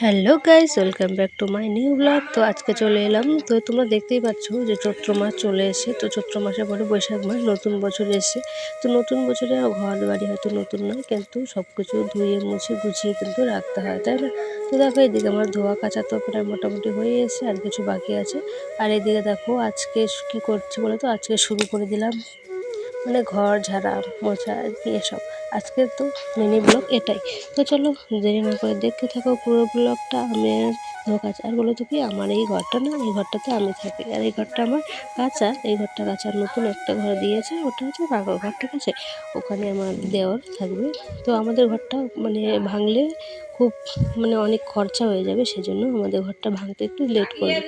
Hello guys, welcome back to my new blog. তো আজকে চলে এলাম। তো তোমরা দেখতেই পাচ্ছ যে চৈত্র মাস চলে এসে, তো চৈত্র মাসের পরে বৈশাখ মাস, নতুন বছর এসে। তো নতুন বছরে ঘর বাড়ি হয়তো নতুন নয়, কিন্তু সব কিছু ধুয়ে মুছে গুছিয়ে কিন্তু রাখতে হয়, তাই না? তো দেখো, এদিকে আমার ধোয়া কাচা তো প্রায় মোটামুটি হয়ে এসে, আর কিছু বাকি আছে। আর এদিকে দেখো আজকে কি করছি বলো তো, আজকে শুরু করে দিলাম মানে ঘর ঝাড়া মোছা আর কি এসব। আজকে তো মিনি ব্লগ এটাই। তো চলো, দেরি না করে দেখতে থাকো পুরো ব্লগটা। আমি আর কাজ আর বলো তো কি, আমার এই ঘরটা না, এই ঘরটাতে আমি থাকি, আর এই ঘরটা আমার কাঁচা। এই ঘরটা কাঁচার নতুন একটা ঘর দিয়েছে, ওটা হচ্ছে পাকা ঘর, ঠিক আছে? ওখানে আমার দেওয়ার থাকবে। তো আমাদের ঘরটা মানে ভাঙলে খুব মানে অনেক খরচা হয়ে যাবে, সেজন্য আমাদের ঘরটা ভাঙতে একটু লেট করবে।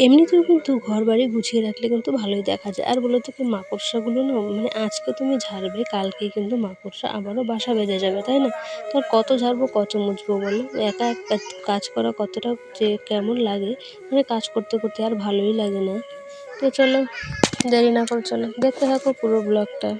এমনিতেও কিন্তু ঘর বাড়ি গুছিয়ে রাখলে কিন্তু ভালোই দেখা যায়। আর বলো তো কি, মাকড়সাগুলো না মানে আজকে তুমি ঝাড়বে, কালকেই কিন্তু মাকড়সা আবারও বাসা বেঁধে যাবে, তাই না? তো আর কত ঝাড়বো, কত মুছবো বলো? একা কাজ করা কতটা যে কেমন লাগে, মানে কাজ করতে করতে আর ভালোই লাগে না। তো চলো, দেরি না করে চলো দেখতে থাকো পুরো ব্লগটা।